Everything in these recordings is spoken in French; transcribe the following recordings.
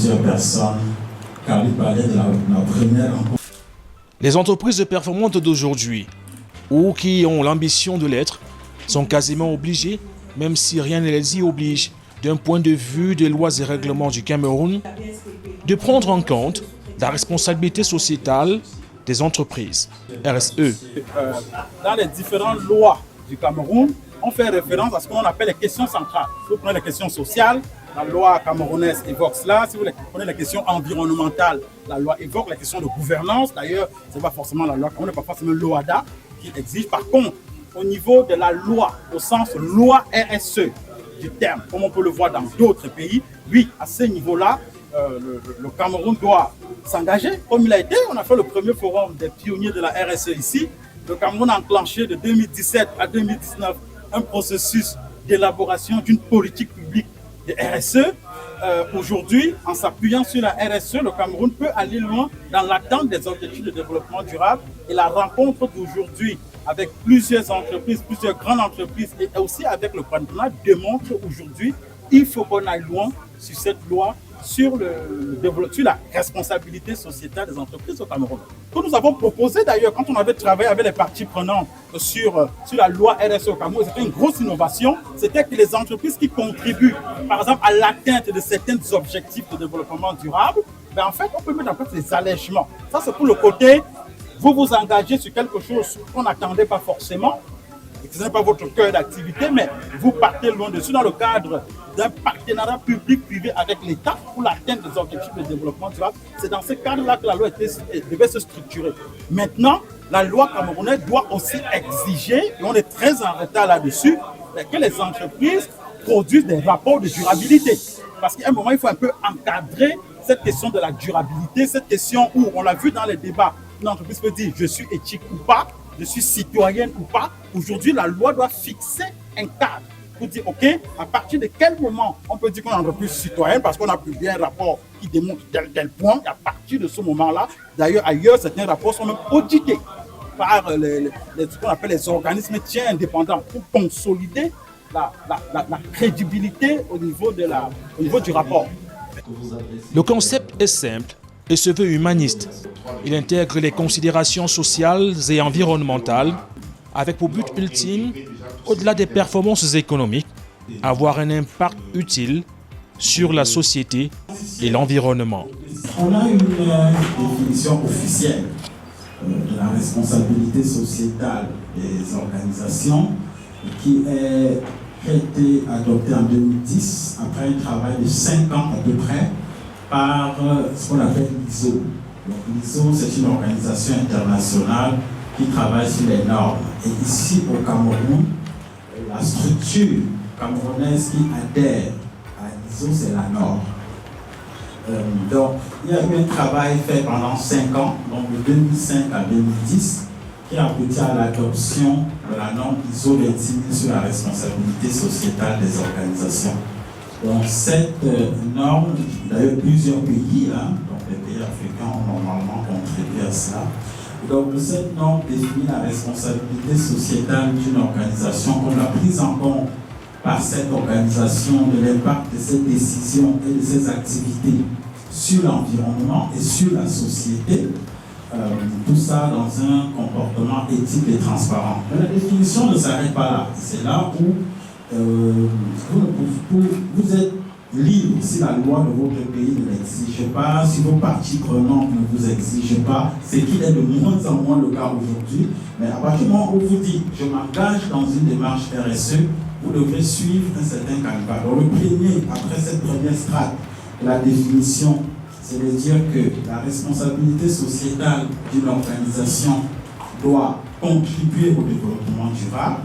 plusieurs personnes. Khalid parlait de la première rencontre. Les entreprises performantes d'aujourd'hui, ou qui ont l'ambition de l'être, sont quasiment obligées, même si rien ne les y oblige, d'un point de vue des lois et règlements du Cameroun, de prendre en compte la responsabilité sociétale des entreprises, RSE. Dans les différentes lois du Cameroun, on fait référence à ce qu'on appelle les questions centrales. Si vous prenez les questions sociales, la loi camerounaise évoque cela. Si vous prenez les questions environnementales, la loi évoque les questions de gouvernance. D'ailleurs, ce n'est pas forcément la loi camerounaise, pas forcément l'OADA qui exige. Par contre, au niveau de la loi, au sens loi RSE du terme, comme on peut le voir dans d'autres pays, oui, à ce niveau-là, le Cameroun doit s'engager. Comme il a été, on a fait le premier forum des pionniers de la RSE ici. Le Cameroun a enclenché de 2017 à 2019 un processus d'élaboration d'une politique publique de RSE. Aujourd'hui, en s'appuyant sur la RSE, le Cameroun peut aller loin dans l'atteinte des objectifs de développement durable. Et la rencontre d'aujourd'hui avec plusieurs entreprises, plusieurs grandes entreprises et aussi avec le patronat démontre aujourd'hui qu'il faut qu'on aille loin sur cette loi, sur la responsabilité sociétale des entreprises au Cameroun. Que nous avons proposé d'ailleurs, quand on avait travaillé avec les parties prenantes sur la loi RSE au Cameroun, c'était une grosse innovation, c'était que les entreprises qui contribuent, par exemple, à l'atteinte de certains objectifs de développement durable, en fait, on peut mettre en place des allègements. Ça, c'est pour le côté, vous vous engagez sur quelque chose qu'on n'attendait pas forcément, et que ce n'est pas votre cœur d'activité, mais vous partez loin dessus dans le cadre d'un partenariat public-privé avec l'État pour l'atteinte des objectifs de développement durable. C'est dans ce cadre-là que la loi devait se structurer. Maintenant, la loi camerounaise doit aussi exiger, et on est très en retard là-dessus, que les entreprises produisent des rapports de durabilité. Parce qu'à un moment, il faut un peu encadrer cette question de la durabilité, cette question où, on l'a vu dans les débats, une entreprise peut dire je suis éthique ou pas, je suis citoyenne ou pas. Aujourd'hui, la loi doit fixer un cadre pour dire, OK, à partir de quel moment on peut dire qu'on est une entreprise citoyenne parce qu'on a publié un rapport qui démontre tel point. Et à partir de ce moment-là, d'ailleurs, ailleurs, certains rapports sont même audités par ce qu'on appelle les organismes tiers indépendants pour consolider la crédibilité au niveau du rapport. Le concept est simple et se veut humaniste. Il intègre les considérations sociales et environnementales avec pour but ultime, au-delà des performances économiques, avoir un impact utile sur la société et l'environnement. On a une définition officielle de la responsabilité sociétale des organisations qui a été adoptée en 2010 après un travail de 5 ans à peu près par ce qu'on appelle l'ISO. L'ISO, c'est une organisation internationale qui travaille sur les normes. Et ici au Cameroun, la structure camerounaise qui adhère à l'ISO, c'est la norme. Donc, il y a eu un travail fait pendant 5 ans, donc de 2005 à 2010, qui a abouti à l'adoption de la norme ISO 26000 sur la responsabilité sociétale des organisations. Donc, cette norme, d'ailleurs plusieurs pays, donc les pays africains ont normalement contribué à cela. Donc, cette norme définit la responsabilité sociétale d'une organisation comme la prise en compte par cette organisation de l'impact de ses décisions et de ses activités sur l'environnement et sur la société. Tout ça dans un comportement éthique et transparent. Mais la définition ne s'arrête pas là. C'est là où vous êtes libre si la loi de votre pays ne l'exige pas, si vos parties prenantes ne vous exigent pas, c'est qu'il est de moins en moins le cas aujourd'hui. Mais à partir du moment où vous dites je m'engage dans une démarche RSE, vous devrez suivre un certain canevas. Donc le premier, après cette première strate, la définition, c'est de dire que la responsabilité sociétale d'une organisation doit contribuer au développement durable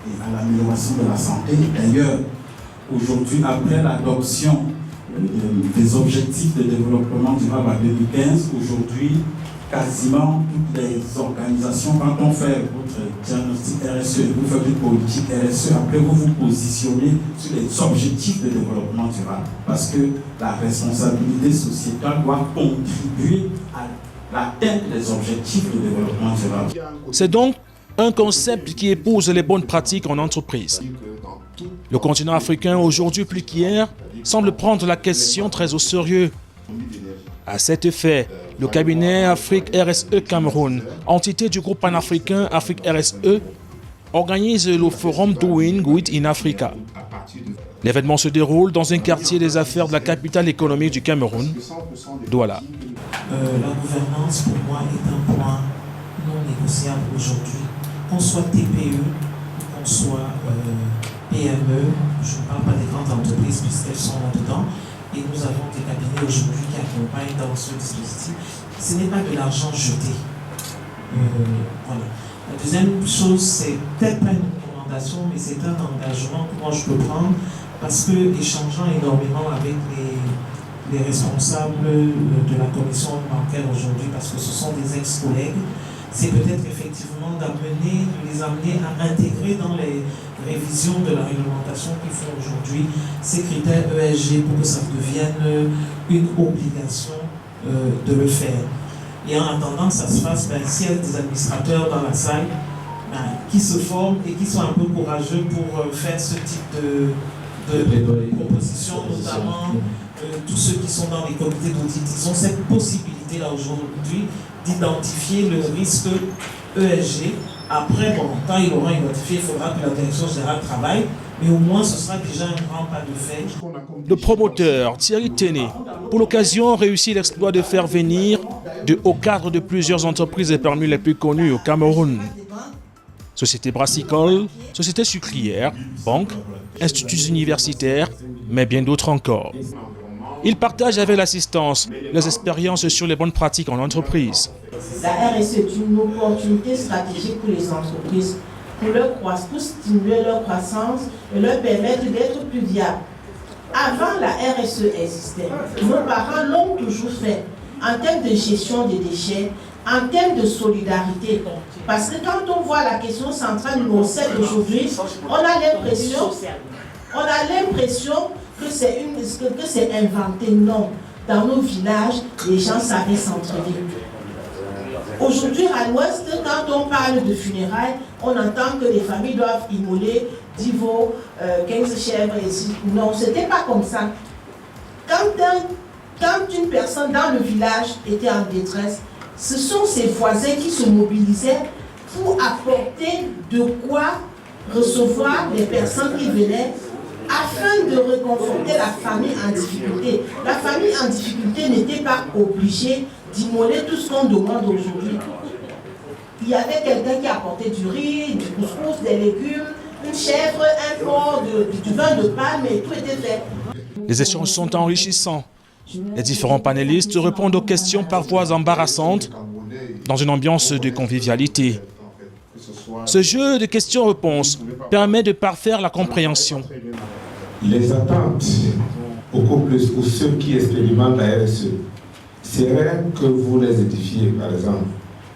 et à l'amélioration de la santé. D'ailleurs, aujourd'hui, après l'adoption des objectifs de développement durable en 2015, aujourd'hui, quasiment toutes les organisations, quand on fait votre diagnostic RSE, vous faites une politique RSE, après vous vous positionnez sur les objectifs de développement durable. Parce que la responsabilité sociétale doit contribuer à l'atteinte des objectifs de développement durable. C'est donc un concept qui épouse les bonnes pratiques en entreprise. Le continent africain, aujourd'hui plus qu'hier, semble prendre la question très au sérieux À cet effet, le cabinet Afrique RSE Cameroun, entité du groupe panafricain Afrique RSE, organise le forum Doing Good in Africa. L'événement se déroule dans un quartier des affaires de la capitale économique du Cameroun, Douala. La gouvernance, pour moi, est un point non négociable aujourd'hui. Qu'on soit TPE, qu'on soit PME, je ne parle pas des grandes entreprises puisqu'elles sont là-dedans, et nous avons des cabinets aujourd'hui qui accompagnent dans ce dispositif. Ce n'est pas de l'argent jeté. Voilà. La deuxième chose, c'est peut-être pas une recommandation, mais c'est un engagement que moi je peux prendre parce que, échangeant énormément avec les responsables de la commission bancaire aujourd'hui, parce que ce sont des ex-collègues, c'est peut-être effectivement de les amener à intégrer dans les révisions de la réglementation qu'ils font aujourd'hui ces critères ESG pour que ça devienne une obligation de le faire. Et en attendant que ça se fasse, s'il y a des administrateurs dans la salle qui se forment et qui sont un peu courageux pour faire ce type de propositions, notamment tous ceux qui sont dans les comités d'audit, ils ont cette possibilité-là aujourd'hui d'identifier le risque ESG. Après, quand ils l'auront identifié, il faudra que la direction générale travaille, mais au moins ce sera déjà un grand pas de fait. Le promoteur Thierry Téné, pour l'occasion, réussit l'exploit de faire venir de hauts cadres de plusieurs entreprises parmi les plus connues au Cameroun. Sociétés brassicoles, sociétés sucrières, banques, instituts universitaires, mais bien d'autres encore. Il partage avec l'assistance les expériences sur les bonnes pratiques en entreprise. La RSE est une opportunité stratégique pour les entreprises, pour stimuler leur croissance et leur permettre d'être plus viables. Avant, la RSE existait. Nos parents l'ont toujours fait en termes de gestion des déchets, en termes de solidarité. Parce que quand on voit la question centrale numéro 7 aujourd'hui, on a l'impression que c'est inventé. Non, dans nos villages, les gens savaient s'entraider. Aujourd'hui, à l'Ouest, quand on parle de funérailles, on entend que les familles doivent immoler 10 veaux, 15 chèvres. Non, ce n'était pas comme ça. Quand une personne dans le village était en détresse, ce sont ses voisins qui se mobilisaient pour apporter de quoi recevoir les personnes qui venaient afin de réconforter la famille en difficulté. La famille en difficulté n'était pas obligée d'immoler tout ce qu'on demande aujourd'hui. Il y avait quelqu'un qui apportait du riz, du couscous, des légumes, une chèvre, un porc, du vin de palme et tout était fait. Les échanges sont enrichissants. Les différents panélistes répondent aux questions parfois embarrassantes dans une ambiance de convivialité. Ce jeu de questions-réponses permet de parfaire la compréhension. Les attentes, beaucoup plus pour ceux qui expérimentent la RSE, serait que vous les édifiez, par exemple,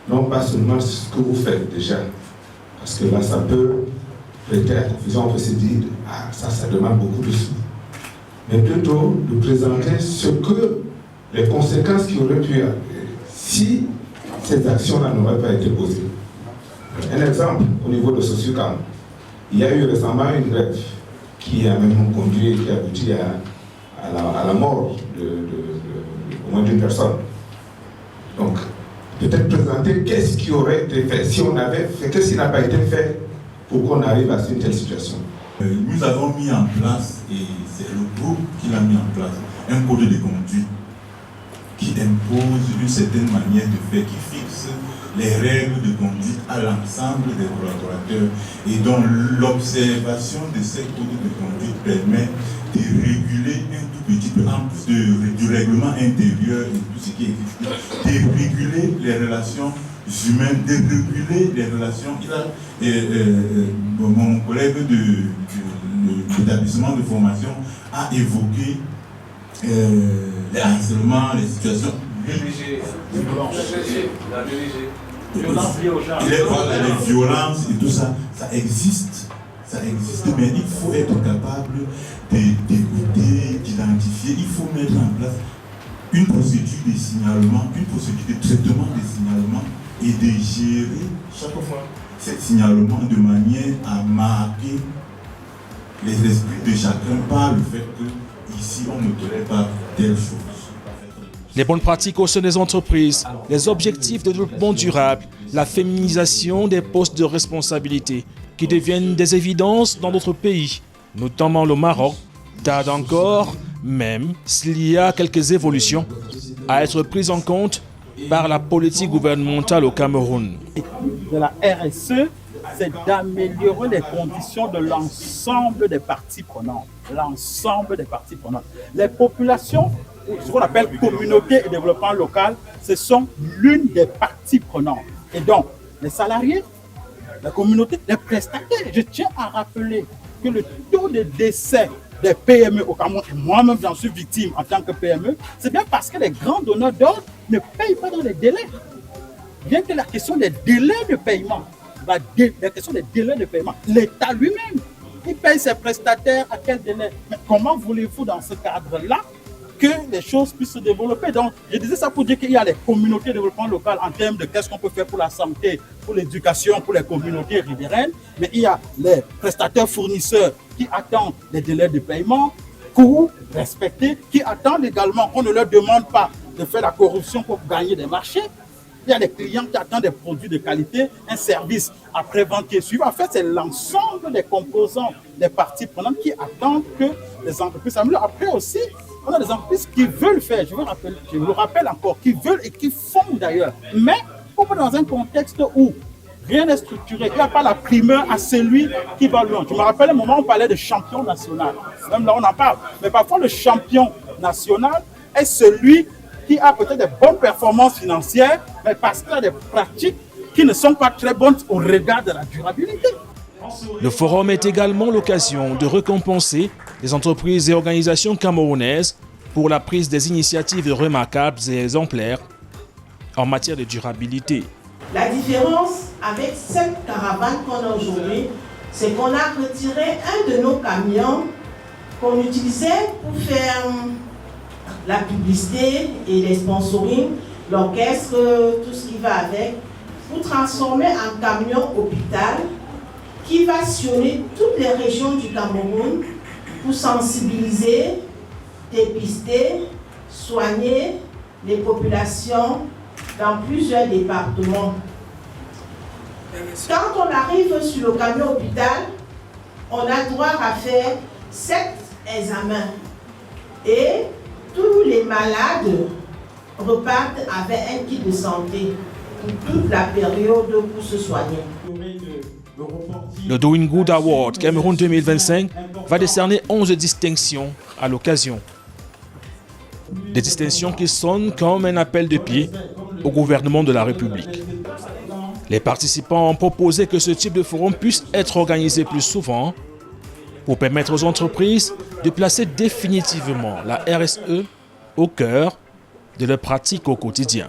non pas seulement ce que vous faites déjà, parce que là, ça peut prêter à confusion, on peut se dire, ah, ça demande beaucoup de sous. Mais plutôt de présenter ce que, les conséquences qui auraient pu arriver si ces actions-là n'auraient pas été posées. Un exemple, au niveau de Sociocam, il y a eu récemment une grève qui a même conduit et qui a abouti à la mort au moins d'une personne. Donc, peut-être présenter qu'est-ce qui aurait été fait, si on avait fait, qu'est-ce qui n'a pas été fait pour qu'on arrive à une telle situation. Nous avons mis en place, et c'est le groupe qui l'a mis en place, un code de conduite qui impose une certaine manière de faire, qui fixe les règles de conduite à l'ensemble des collaborateurs et dont l'observation de ces codes de conduite permet de réguler un tout petit peu, en plus du règlement intérieur et tout ce qui existe, de réguler les relations humaines, de réguler les relations. Mon collègue de l'établissement de formation a évoqué les harcèlements, les situations. Les violences et tout ça, ça existe, mais il faut être capable d'écouter, d'identifier, il faut mettre en place une procédure de signalement, une procédure de traitement des signalements et de gérer chaque fois ces signalements de manière à marquer les esprits de chacun par le fait que ici on ne tolère pas telle chose. Les bonnes pratiques au sein des entreprises, les objectifs de développement durable, la féminisation des postes de responsabilité qui deviennent des évidences dans d'autres pays, notamment le Maroc, tarde encore, même s'il y a quelques évolutions, à être prises en compte par la politique gouvernementale au Cameroun. De la RSE, c'est d'améliorer les conditions de l'ensemble des parties prenantes. L'ensemble des parties prenantes. Les populations, ce qu'on appelle communauté et développement local, ce sont l'une des parties prenantes. Et donc, les salariés, la communauté, les prestataires. Je tiens à rappeler que le taux de décès des PME au Cameroun, et moi-même j'en suis victime en tant que PME, c'est bien parce que les grands donneurs d'ordre ne payent pas dans les délais. Bien que la question des délais de paiement, la question des délais de paiement, l'État lui-même, il paye ses prestataires à quel délai? Mais comment voulez-vous dans ce cadre-là que les choses puissent se développer? Donc, je disais ça pour dire qu'il y a les communautés de développement local en termes de qu'est-ce qu'on peut faire pour la santé, pour l'éducation, pour les communautés riveraines, mais il y a les prestataires fournisseurs qui attendent les délais de paiement, coûts respectés, qui attendent également qu'on ne leur demande pas de faire la corruption pour gagner des marchés. Il y a des clients qui attendent des produits de qualité, un service après-vente qui est suivi. En fait, c'est l'ensemble des composants, des parties prenantes qui attendent que les entreprises s'améliorent. Après aussi, on a des entreprises qui veulent faire, je vous le rappelle encore, qui veulent et qui font d'ailleurs. Mais on est dans un contexte où rien n'est structuré. Il n'y a pas la primeur à celui qui va loin. Je me rappelle un moment où on parlait de champion national. Même là, on en parle. Mais parfois, le champion national est celui qui a peut-être des bonnes performances financières, mais parce qu'il a des pratiques qui ne sont pas très bonnes au regard de la durabilité. Le forum est également l'occasion de récompenser les entreprises et organisations camerounaises pour la prise des initiatives remarquables et exemplaires en matière de durabilité. La différence avec cette caravane qu'on a aujourd'hui, c'est qu'on a retiré un de nos camions qu'on utilisait pour faire la publicité et les sponsoring, l'orchestre, tout ce qui va avec, pour transformer en camion hôpital qui va sillonner toutes les régions du Cameroun pour sensibiliser, dépister, soigner les populations dans plusieurs départements. Quand on arrive sur le camion hôpital, on a droit à faire 7 examens et tous les malades repartent avec un kit de santé pour toute la période pour se soigner. Le Doing Good Award Cameroun 2025 va décerner 11 distinctions à l'occasion. Des distinctions qui sonnent comme un appel de pied au gouvernement de la République. Les participants ont proposé que ce type de forum puisse être organisé plus souvent pour permettre aux entreprises de placer définitivement la RSE au cœur de leurs pratiques au quotidien.